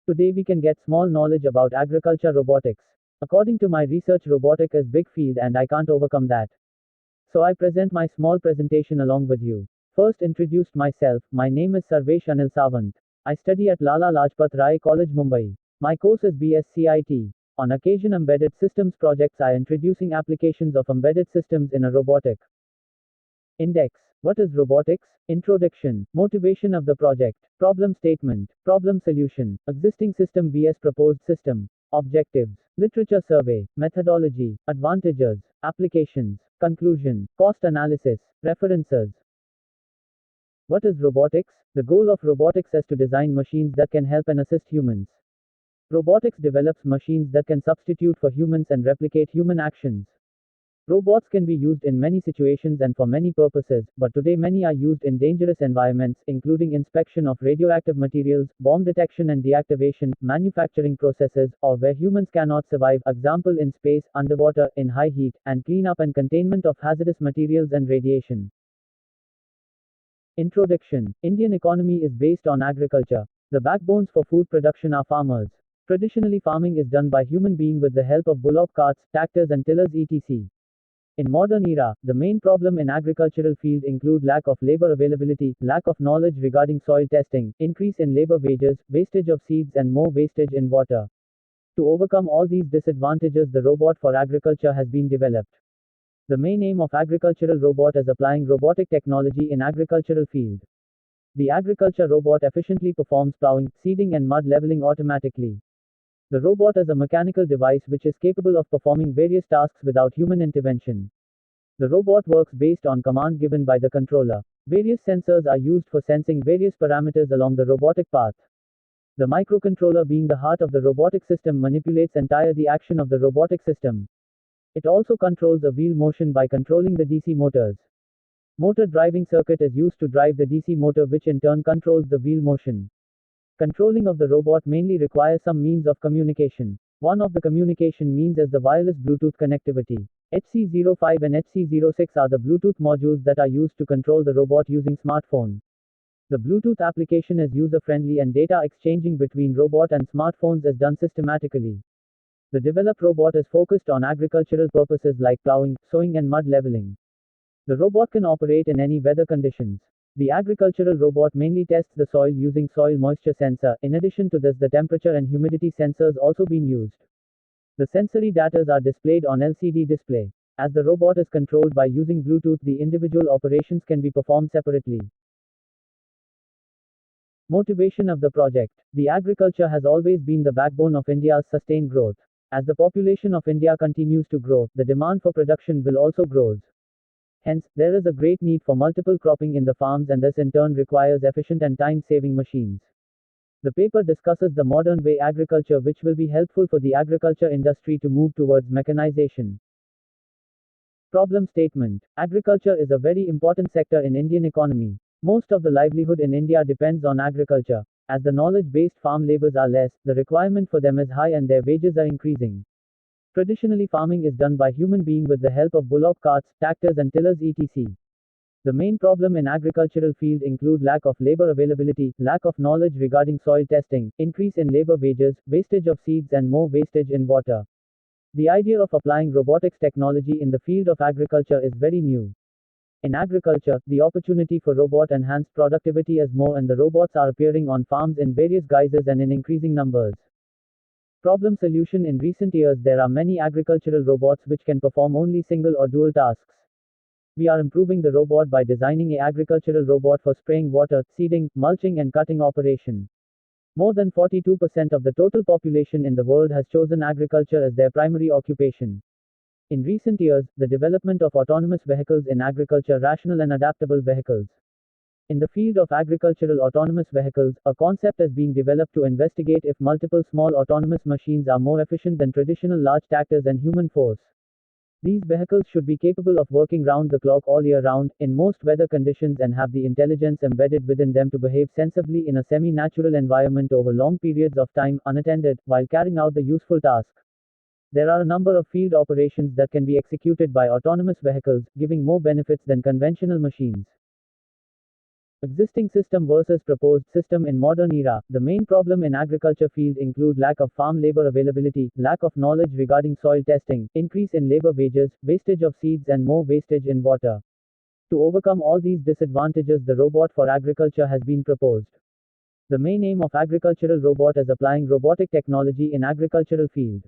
Today we can get small knowledge about agriculture robotics. According to my research, robotic is big field and I can't overcome that. So I present my small presentation along with you. First introduced myself, my name is Sarvesh Anil Sawant. I study at Lala Lajpat Rai College, Mumbai. My course is BSc IT. On occasion embedded systems projects I introducing applications of embedded systems in a robotic. Index. What is robotics? Introduction. Motivation of the project. Problem statement. Problem solution. Existing system vs proposed system. Objectives. Literature survey. Methodology. Advantages. Applications. Conclusion. Cost analysis. References. What is robotics? The goal of robotics is to design machines that can help and assist humans. Robotics develops machines that can substitute for humans and replicate human actions. Robots can be used in many situations and for many purposes, but today many are used in dangerous environments, including inspection of radioactive materials, bomb detection and deactivation, manufacturing processes, or where humans cannot survive, example in space, underwater, in high heat, and cleanup and containment of hazardous materials and radiation. Introduction. Indian economy is based on agriculture. The backbones for food production are farmers. Traditionally farming is done by human being with the help of bullock carts, tractors and tillers etc. In modern era, the main problem in agricultural field include lack of labor availability, lack of knowledge regarding soil testing, increase in labor wages, wastage of seeds and more wastage in water. To overcome all these disadvantages, the robot for agriculture has been developed. The main aim of agricultural robot is applying robotic technology in agricultural field. The agriculture robot efficiently performs plowing, seeding and mud leveling automatically. The robot is a mechanical device which is capable of performing various tasks without human intervention. The robot works based on command given by the controller. Various sensors are used for sensing various parameters along the robotic path. The microcontroller, being the heart of the robotic system, manipulates entire the action of the robotic system. It also controls a wheel motion by controlling the DC motors. Motor driving circuit is used to drive the DC motor, which in turn controls the wheel motion. Controlling of the robot mainly requires some means of communication. One of the communication means is the wireless Bluetooth connectivity. HC05 and HC06 are the Bluetooth modules that are used to control the robot using smartphone. The Bluetooth application is user-friendly and data exchanging between robot and smartphones is done systematically. The developed robot is focused on agricultural purposes like plowing, sowing and mud leveling. The robot can operate in any weather conditions. The agricultural robot mainly tests the soil using soil moisture sensor. In addition to this, the temperature and humidity sensors also been used. The sensory data are displayed on LCD display. As the robot is controlled by using Bluetooth, the individual operations can be performed separately. Motivation of the project. The agriculture has always been the backbone of India's sustained growth. As the population of India continues to grow, the demand for production will also grow. Hence, there is a great need for multiple cropping in the farms, and this in turn requires efficient and time-saving machines. The paper discusses the modern way agriculture, which will be helpful for the agriculture industry to move towards mechanization. Problem statement. Agriculture is a very important sector in Indian economy. Most of the livelihood in India depends on agriculture. As the knowledge-based farm labors are less, the requirement for them is high and their wages are increasing. Traditionally farming is done by human being with the help of bullock carts, tractors and tillers etc. The main problem in agricultural field include lack of labor availability, lack of knowledge regarding soil testing, increase in labor wages, wastage of seeds and more wastage in water. The idea of applying robotics technology in the field of agriculture is very new. In agriculture, the opportunity for robot enhanced productivity is more, and the robots are appearing on farms in various guises and in increasing numbers. Problem solution. In recent years, there are many agricultural robots which can perform only single or dual tasks. We are improving the robot by designing an agricultural robot for spraying water, seeding, mulching and cutting operation. More than 42% of the total population in the world has chosen agriculture as their primary occupation. In recent years, the development of autonomous vehicles in agriculture, rational and adaptable vehicles. In the field of agricultural autonomous vehicles, a concept is being developed to investigate if multiple small autonomous machines are more efficient than traditional large tractors and human force. These vehicles should be capable of working round the clock all year round, in most weather conditions, and have the intelligence embedded within them to behave sensibly in a semi-natural environment over long periods of time, unattended, while carrying out the useful task. There are a number of field operations that can be executed by autonomous vehicles, giving more benefits than conventional machines. Existing system versus proposed system in modern era. The main problem in agriculture field include lack of farm labor availability, lack of knowledge regarding soil testing, increase in labor wages, wastage of seeds and more wastage in water. To overcome all these disadvantages, the robot for agriculture has been proposed. The main aim of agricultural robot is applying robotic technology in agricultural field.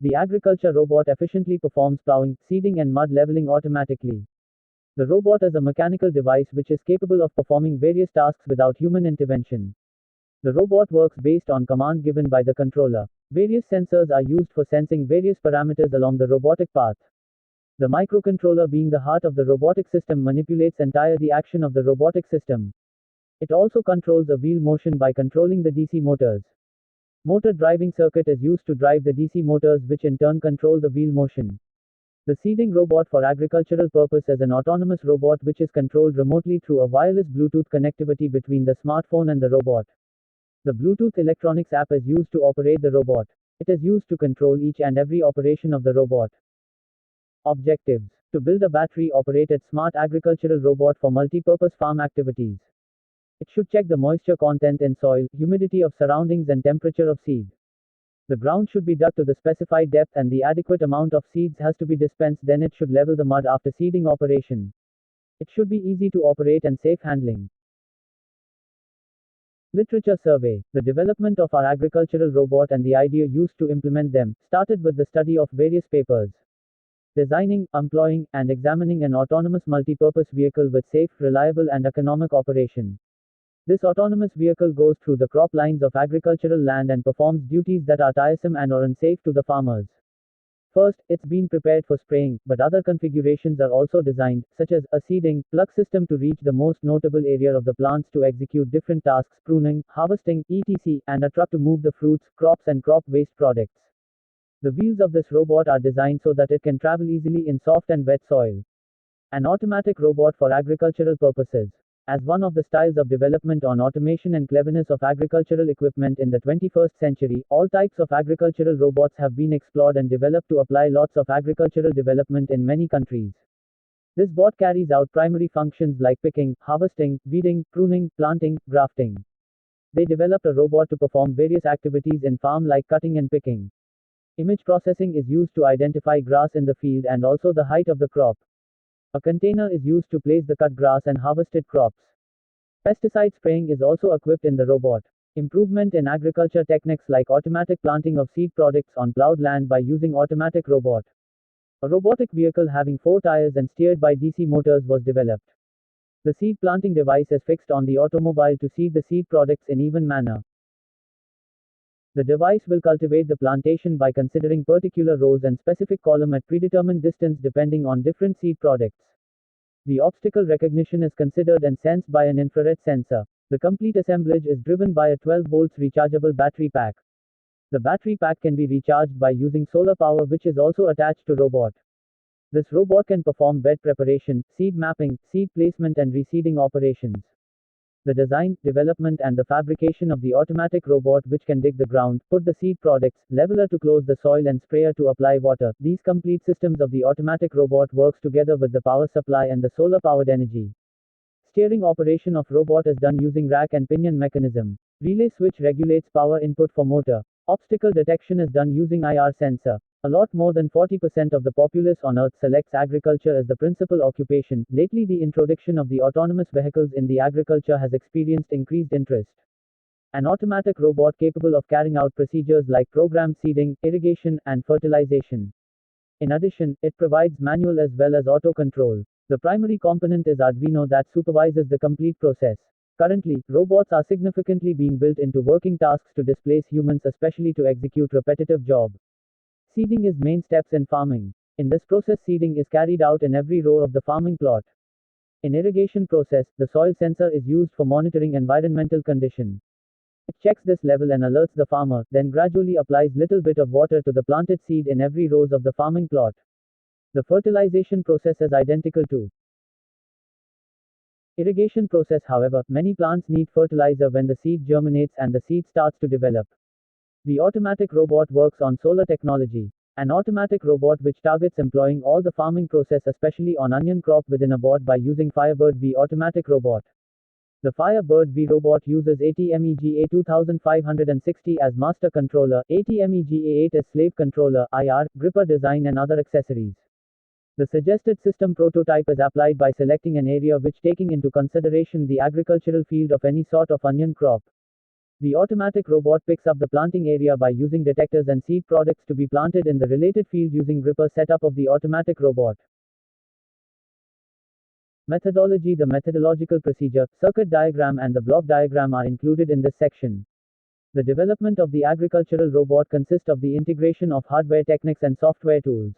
The agriculture robot efficiently performs plowing, seeding and mud leveling automatically. The robot is a mechanical device which is capable of performing various tasks without human intervention. The robot works based on command given by the controller. Various sensors are used for sensing various parameters along the robotic path. The microcontroller, being the heart of the robotic system, manipulates entire the action of the robotic system. It also controls the wheel motion by controlling the DC motors. Motor driving circuit is used to drive the DC motors, which in turn control the wheel motion. The seeding robot for agricultural purpose is an autonomous robot which is controlled remotely through a wireless Bluetooth connectivity between the smartphone and the robot. The Bluetooth electronics app is used to operate the robot. It is used to control each and every operation of the robot. Objectives: to build a battery-operated smart agricultural robot for multi-purpose farm activities. It should check the moisture content in soil, humidity of surroundings and temperature of seed. The ground should be dug to the specified depth and the adequate amount of seeds has to be dispensed, then it should level the mud after seeding operation. It should be easy to operate and safe handling. Literature survey. The development of our agricultural robot and the idea used to implement them started with the study of various papers. Designing, employing, and examining an autonomous multi-purpose vehicle with safe, reliable and economic operation. This autonomous vehicle goes through the crop lines of agricultural land and performs duties that are tiresome and or unsafe to the farmers. First, it's been prepared for spraying, but other configurations are also designed, such as a seeding, plug system to reach the most notable area of the plants to execute different tasks, pruning, harvesting, etc., and a truck to move the fruits, crops and crop waste products. The wheels of this robot are designed so that it can travel easily in soft and wet soil. An automatic robot for agricultural purposes. As one of the styles of development on automation and cleverness of agricultural equipment in the 21st century, all types of agricultural robots have been explored and developed to apply lots of agricultural development in many countries. This bot carries out primary functions like picking, harvesting, weeding, pruning, planting, grafting. They developed a robot to perform various activities in farm like cutting and picking. Image processing is used to identify grass in the field and also the height of the crop. A container is used to place the cut grass and harvested crops. Pesticide spraying is also equipped in the robot. Improvement in agriculture techniques like automatic planting of seed products on plowed land by using automatic robot. A robotic vehicle having 4 tires and steered by DC motors was developed. The seed planting device is fixed on the automobile to seed the seed products in even manner. The device will cultivate the plantation by considering particular rows and specific column at predetermined distance depending on different seed products. The obstacle recognition is considered and sensed by an infrared sensor. The complete assemblage is driven by a 12 volts rechargeable battery pack. The battery pack can be recharged by using solar power, which is also attached to robot. This robot can perform bed preparation, seed mapping, seed placement and reseeding operations. The design, development and the fabrication of the automatic robot which can dig the ground, put the seed products, leveler to close the soil and sprayer to apply water. These complete systems of the automatic robot works together with the power supply and the solar powered energy. Steering operation of robot is done using rack and pinion mechanism. Relay switch regulates power input for motor. Obstacle detection is done using IR sensor. A lot more than 40% of the populace on Earth selects agriculture as the principal occupation. Lately, the introduction of the autonomous vehicles in the agriculture has experienced increased interest. An automatic robot capable of carrying out procedures like programmed seeding, irrigation, and fertilization. In addition, it provides manual as well as auto control. The primary component is Arduino that supervises the complete process. Currently, robots are significantly being built into working tasks to displace humans, especially to execute repetitive jobs. Seeding is main steps in farming. In this process, seeding is carried out in every row of the farming plot. In irrigation process, the soil sensor is used for monitoring environmental condition. It checks this level and alerts the farmer, then gradually applies little bit of water to the planted seed in every rows of the farming plot. The fertilization process is identical to irrigation process. However, many plants need fertilizer when the seed germinates and the seed starts to develop. The automatic robot works on solar technology. An automatic robot which targets employing all the farming process, especially on onion crop within a bot by using Firebird V automatic robot. The Firebird V robot uses ATMEGA 2560 as master controller, ATMEGA 8 as slave controller, IR, gripper design and other accessories. The suggested system prototype is applied by selecting an area which taking into consideration the agricultural field of any sort of onion crop. The automatic robot picks up the planting area by using detectors and seed products to be planted in the related field using gripper setup of the automatic robot. Methodology. The methodological procedure, circuit diagram and the block diagram are included in this section. The development of the agricultural robot consists of the integration of hardware techniques and software tools.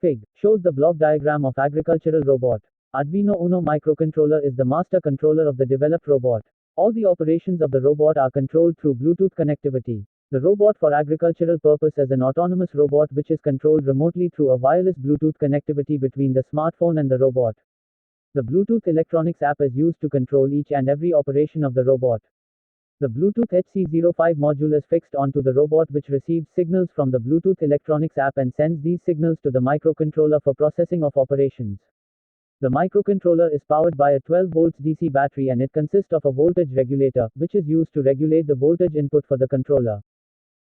Fig. Shows the block diagram of agricultural robot. Arduino Uno microcontroller is the master controller of the developed robot. All the operations of the robot are controlled through Bluetooth connectivity. The robot for agricultural purpose is an autonomous robot which is controlled remotely through a wireless Bluetooth connectivity between the smartphone and the robot. The Bluetooth electronics app is used to control each and every operation of the robot. The Bluetooth HC05 module is fixed onto the robot which receives signals from the Bluetooth electronics app and sends these signals to the microcontroller for processing of operations. The microcontroller is powered by a 12 volts DC battery and it consists of a voltage regulator, which is used to regulate the voltage input for the controller.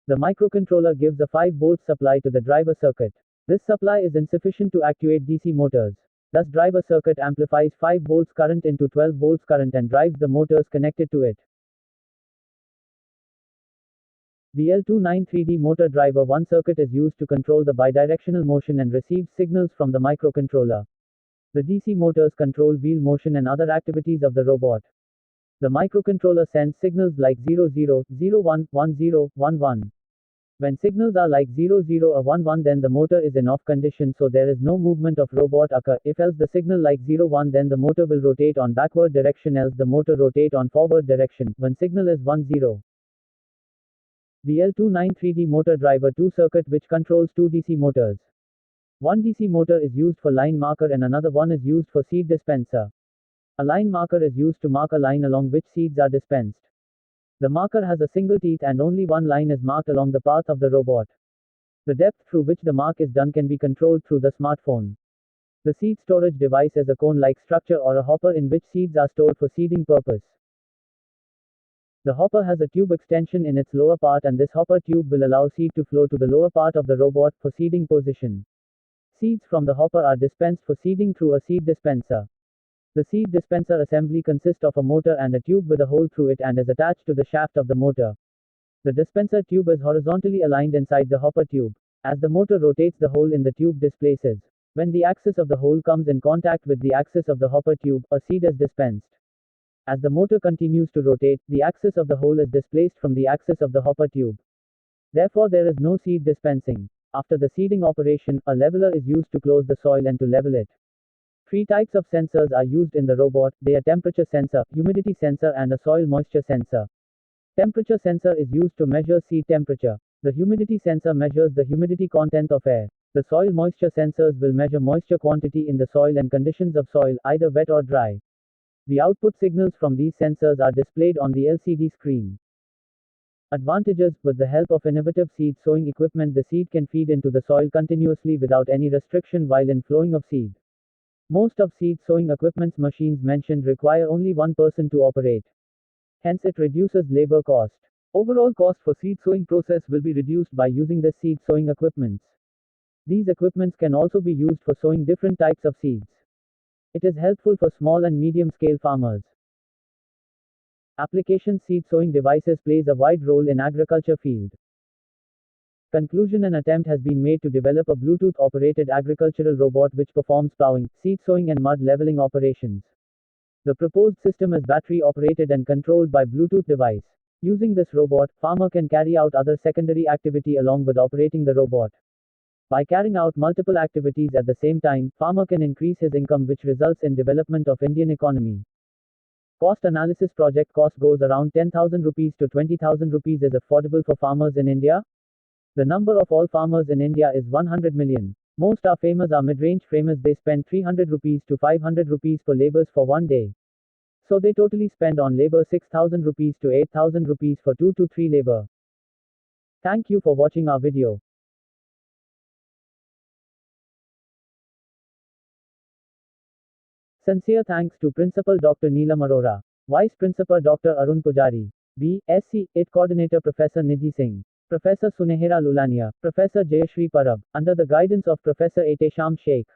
The microcontroller gives a 5 volts supply to the driver circuit. This supply is insufficient to actuate DC motors. Thus driver circuit amplifies 5 volts current into 12 volts current and drives the motors connected to it. The L293D motor driver 1 circuit is used to control the bidirectional motion and receives signals from the microcontroller. The DC motors control wheel motion and other activities of the robot. The microcontroller sends signals like 00, 01, 10, 11. When signals are like 00 or 11 then the motor is in off condition so there is no movement of robot occur, if else the signal like 01 then the motor will rotate on backward direction else the motor rotate on forward direction, when signal is 10. The L293D motor driver 2 circuit which controls 2 DC motors. One DC motor is used for line marker and another one is used for seed dispenser. A line marker is used to mark a line along which seeds are dispensed. The marker has a single teeth and only one line is marked along the path of the robot. The depth through which the mark is done can be controlled through the smartphone. The seed storage device is a cone-like structure or a hopper in which seeds are stored for seeding purpose. The hopper has a tube extension in its lower part and this hopper tube will allow seed to flow to the lower part of the robot for seeding position. Seeds from the hopper are dispensed for seeding through a seed dispenser. The seed dispenser assembly consists of a motor and a tube with a hole through it and is attached to the shaft of the motor. The dispenser tube is horizontally aligned inside the hopper tube. As the motor rotates, the hole in the tube displaces. When the axis of the hole comes in contact with the axis of the hopper tube, a seed is dispensed. As the motor continues to rotate, the axis of the hole is displaced from the axis of the hopper tube. Therefore, there is no seed dispensing. After the seeding operation, a leveler is used to close the soil and to level it. 3 types of sensors are used in the robot. They are temperature sensor, humidity sensor and a soil moisture sensor. Temperature sensor is used to measure seed temperature. The humidity sensor measures the humidity content of air. The soil moisture sensors will measure moisture quantity in the soil and conditions of soil, either wet or dry. The output signals from these sensors are displayed on the LCD screen. Advantages. With the help of innovative seed sowing equipment, the seed can feed into the soil continuously without any restriction while in flowing of seed. Most of seed sowing equipment's machines mentioned require only one person to operate. Hence it reduces labor cost. Overall cost for seed sowing process will be reduced by using the seed sowing equipments. These equipments can also be used for sowing different types of seeds. It is helpful for small and medium scale farmers. Application. Seed sowing devices plays a wide role in agriculture field. Conclusion. An attempt has been made to develop a Bluetooth-operated agricultural robot which performs plowing, seed sowing and mud leveling operations. The proposed system is battery-operated and controlled by Bluetooth device. Using this robot, farmer can carry out other secondary activity along with operating the robot. By carrying out multiple activities at the same time, farmer can increase his income which results in development of Indian economy. Cost analysis. Project cost goes around 10,000 rupees to 20,000 rupees is affordable for farmers in India. The number of all farmers in India is 100 million. Most are famous are mid-range framers. They spend 300 rupees to 500 rupees per labors for one day. So they totally spend on labor 6,000 rupees to 8,000 rupees for 2 to 3 labor. Thank you for watching our video. Sincere thanks to Principal Dr. Neelam Arora. Vice Principal Dr. Arun Pujari. B. SC. IT Coordinator Professor Nidhi Singh. Professor Sunehera Lulania. Professor Jayashri Parab. Under the guidance of Professor Etesham Sheikh.